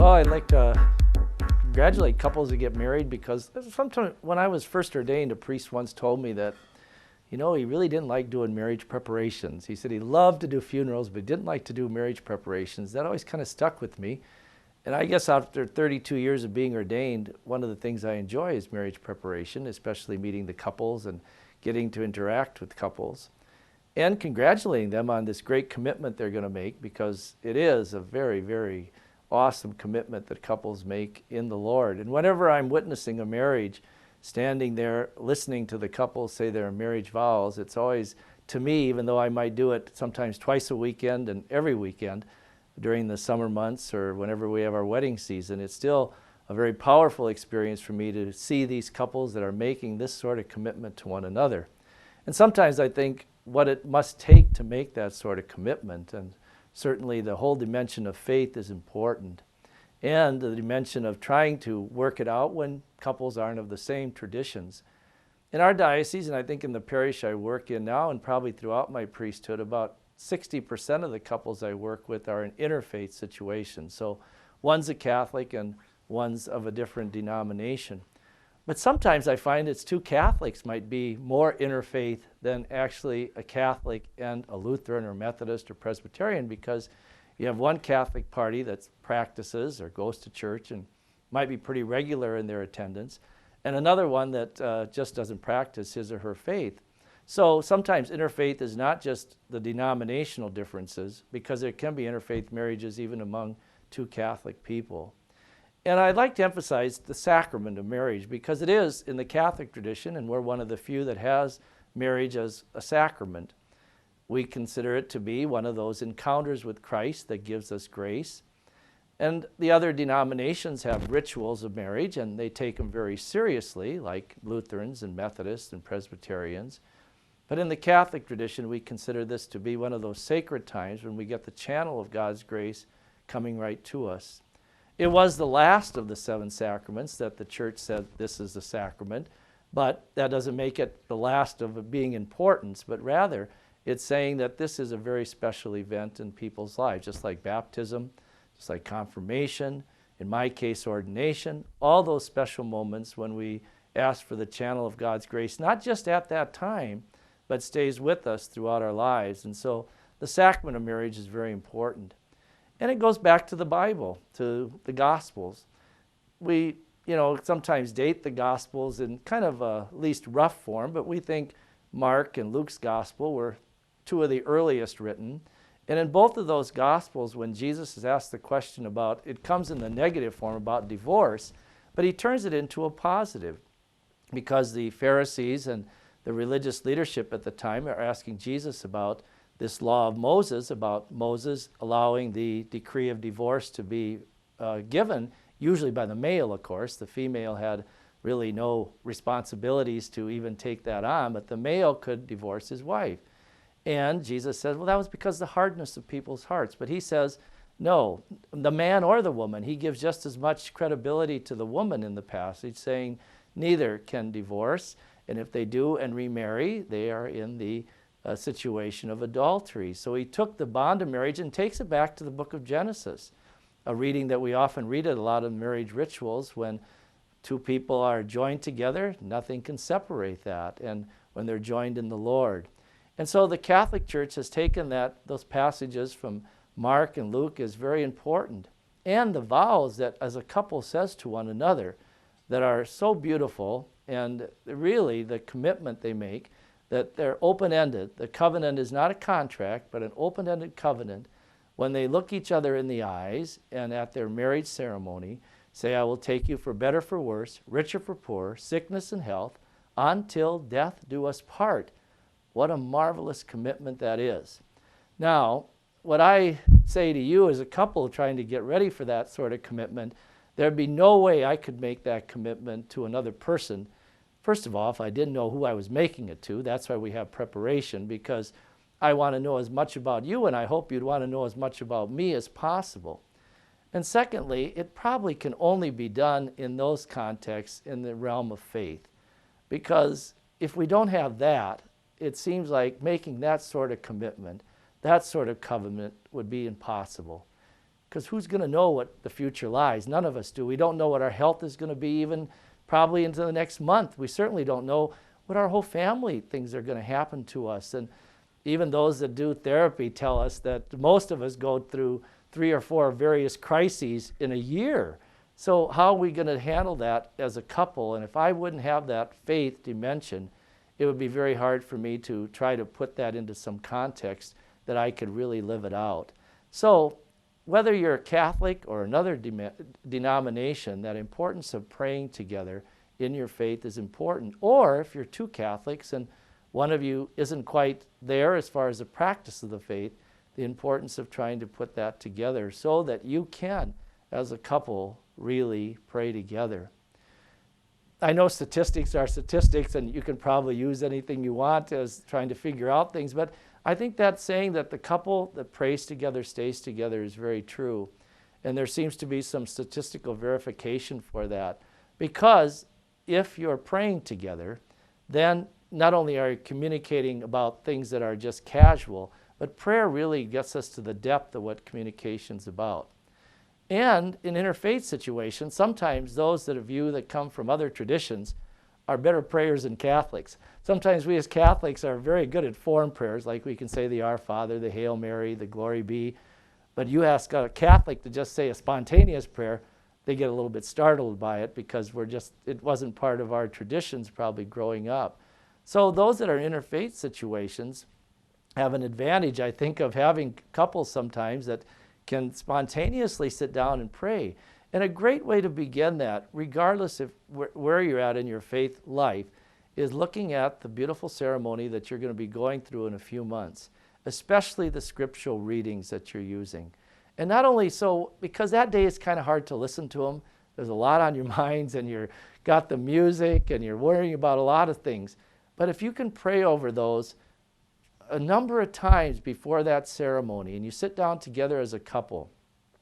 Well, I'd like to congratulate couples that get married, because sometimes when I was first ordained, a priest once told me that, he really didn't like doing marriage preparations. He said he loved to do funerals, but didn't like to do marriage preparations. That always kind of stuck with me. And I guess after 32 years of being ordained, one of the things I enjoy is marriage preparation, especially meeting the couples and getting to interact with couples and congratulating them on this great commitment they're going to make, because it is a very, very awesome commitment that couples make in the Lord. And whenever I'm witnessing a marriage, standing there listening to the couples say their marriage vows, it's always, to me, even though I might do it sometimes twice a weekend and every weekend during the summer months or whenever we have our wedding season, it's still a very powerful experience for me to see these couples that are making this sort of commitment to one another. And sometimes I think what it must take to make that sort of commitment, and certainly the whole dimension of faith is important, and the dimension of trying to work it out when couples aren't of the same traditions. In our diocese, and I think in the parish I work in now, and probably throughout my priesthood, about 60% of the couples I work with are in interfaith situations. So one's a Catholic and one's of a different denomination. But sometimes I find it's two Catholics might be more interfaith than actually a Catholic and a Lutheran or Methodist or Presbyterian, because you have one Catholic party that practices or goes to church and might be pretty regular in their attendance, and another one that just doesn't practice his or her faith. So sometimes interfaith is not just the denominational differences, because there can be interfaith marriages even among two Catholic people. And I'd like to emphasize the sacrament of marriage, because it is in the Catholic tradition, and we're one of the few that has marriage as a sacrament. We consider it to be one of those encounters with Christ that gives us grace. And the other denominations have rituals of marriage, and they take them very seriously, like Lutherans and Methodists and Presbyterians. But in the Catholic tradition, we consider this to be one of those sacred times when we get the channel of God's grace coming right to us. It was the last of the 7 sacraments that the Church said this is the sacrament, but that doesn't make it the last of being importance, but rather it's saying that this is a very special event in people's lives, just like baptism, just like confirmation, in my case ordination, all those special moments when we ask for the channel of God's grace, not just at that time, but stays with us throughout our lives. And so the sacrament of marriage is very important. And it goes back to the Bible, to the Gospels. We, sometimes date the Gospels in kind of a at least rough form, but we think Mark and Luke's Gospel were 2 of the earliest written. And in both of those Gospels, when Jesus is asked the question about, it comes in the negative form about divorce, but he turns it into a positive, because the Pharisees and the religious leadership at the time are asking Jesus about this law of Moses, about Moses allowing the decree of divorce to be given, usually by the male, of course. The female had really no responsibilities to even take that on, but the male could divorce his wife. And Jesus says, well, that was because of the hardness of people's hearts. But he says, no, the man or the woman, he gives just as much credibility to the woman in the passage, saying neither can divorce, and if they do and remarry, they are in the situation of adultery. So he took the bond of marriage and takes it back to the book of Genesis, a reading that we often read at a lot of marriage rituals. When 2 people are joined together, nothing can separate that, and when they're joined in the Lord. And so the Catholic Church has taken those passages from Mark and Luke is very important, and the vows that as a couple says to one another that are so beautiful, and really the commitment they make, that they're open-ended. The covenant is not a contract, but an open-ended covenant. When they look each other in the eyes and at their marriage ceremony, say, I will take you for better, for worse, richer, for poorer, sickness and health, until death do us part. What a marvelous commitment that is. Now, what I say to you as a couple trying to get ready for that sort of commitment, there'd be no way I could make that commitment to another person. First of all, if I didn't know who I was making it to, that's why we have preparation, because I want to know as much about you, and I hope you'd want to know as much about me as possible. And secondly, it probably can only be done in those contexts in the realm of faith, because if we don't have that, it seems like making that sort of commitment, that sort of covenant would be impossible. because who's going to know what the future lies? None of us do. We don't know what our health is going to be even probably into the next month. We certainly don't know what our whole family things are going to happen to us. And even those that do therapy tell us that most of us go through 3 or 4 various crises in a year. So how are we going to handle that as a couple? And if I wouldn't have that faith dimension, it would be very hard for me to try to put that into some context that I could really live it out. So whether you're a Catholic or another denomination, that importance of praying together in your faith is important. Or if you're 2 Catholics and one of you isn't quite there as far as the practice of the faith, the importance of trying to put that together so that you can, as a couple, really pray together. I know statistics are statistics, and you can probably use anything you want as trying to figure out things, but I think that saying that the couple that prays together stays together is very true. And there seems to be some statistical verification for that. Because if you're praying together, then not only are you communicating about things that are just casual, but prayer really gets us to the depth of what communication's about. And in interfaith situations, sometimes those that view that come from other traditions are better prayers than Catholics. Sometimes we as Catholics are very good at form prayers, like we can say the Our Father, the Hail Mary, the Glory Be. But you ask a Catholic to just say a spontaneous prayer, they get a little bit startled by it because it wasn't part of our traditions probably growing up. So those that are in interfaith situations have an advantage, I think, of having couples sometimes that can spontaneously sit down and pray. And a great way to begin that, regardless of where you're at in your faith life, is looking at the beautiful ceremony that you're going to be going through in a few months, especially the scriptural readings that you're using. And not only so, because that day is kind of hard to listen to them, there's a lot on your minds and you're got the music and you're worrying about a lot of things. But if you can pray over those a number of times before that ceremony, and you sit down together as a couple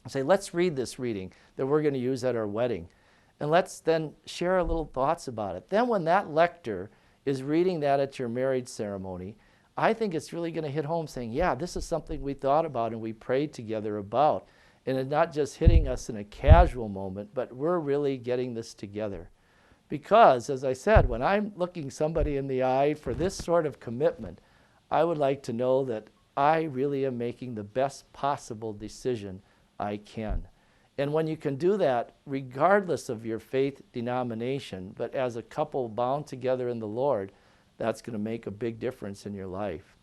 and say, let's read this reading that we're going to use at our wedding, and let's then share a little thoughts about it. Then when that lector is reading that at your marriage ceremony, I think it's really going to hit home saying, yeah, this is something we thought about and we prayed together about. And it's not just hitting us in a casual moment, but we're really getting this together. Because, as I said, when I'm looking somebody in the eye for this sort of commitment, I would like to know that I really am making the best possible decision I can. And when you can do that, regardless of your faith denomination, but as a couple bound together in the Lord, that's going to make a big difference in your life.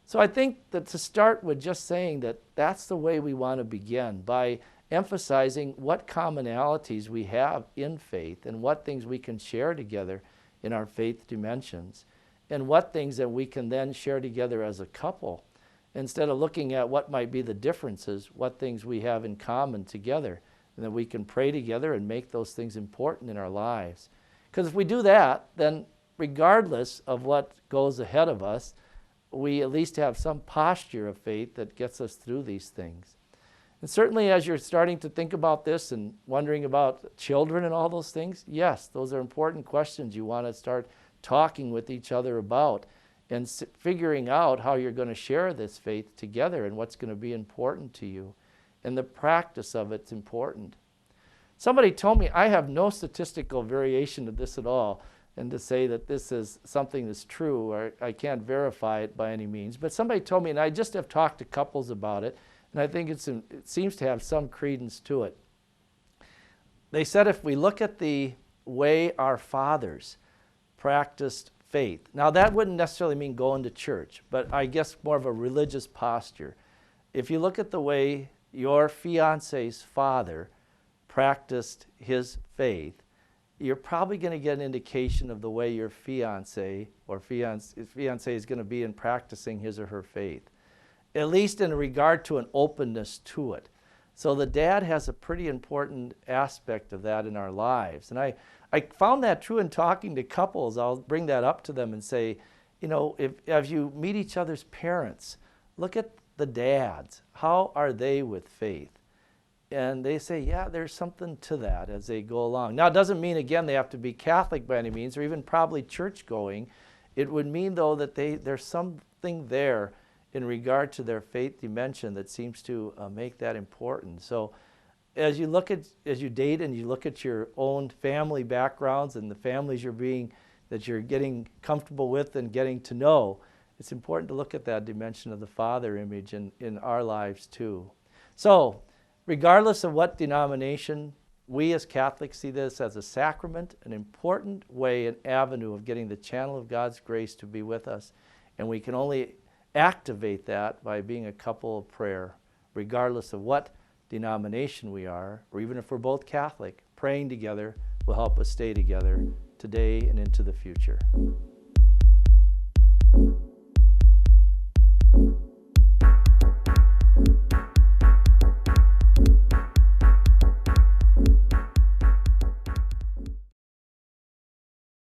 So I think that to start with just saying that that's the way we want to begin, by emphasizing what commonalities we have in faith and what things we can share together in our faith dimensions, and what things that we can then share together as a couple. Instead of looking at what might be the differences, what things we have in common together, and that we can pray together and make those things important in our lives. Because if we do that, then regardless of what goes ahead of us, we at least have some posture of faith that gets us through these things. And certainly as you're starting to think about this and wondering about children and all those things, yes, those are important questions you want to start talking with each other about, and figuring out how you're going to share this faith together and what's going to be important to you. And the practice of it's important. Somebody told me, I have no statistical variation of this at all, and to say that this is something that's true, or I can't verify it by any means, but somebody told me, and I just have talked to couples about it, and I think it seems to have some credence to it. They said if we look at the way our fathers practiced faith. Now that wouldn't necessarily mean going to church, but I guess more of a religious posture. If you look at the way your fiance's father practiced his faith, you're probably going to get an indication of the way your fiance is going to be in practicing his or her faith, at least in regard to an openness to it. So the dad has a pretty important aspect of that in our lives. And I found that true in talking to couples. I'll bring that up to them and say, you know, as you meet each other's parents, look at the dads. How are they with faith? And they say, yeah, there's something to that as they go along. Now, it doesn't mean, again, they have to be Catholic by any means, or even probably church-going. It would mean, though, that there's something there in regard to their faith dimension that seems to make that important. So as you date and you look at your own family backgrounds and the families that you're getting comfortable with and getting to know, it's important to look at that dimension of the Father image in our lives too. So regardless of what denomination, we as Catholics see this as a sacrament, an important way, an avenue of getting the channel of God's grace to be with us. And we can only activate that by being a couple of prayer, regardless of what denomination we are, or even if we're both Catholic. Praying together will help us stay together today and into the future.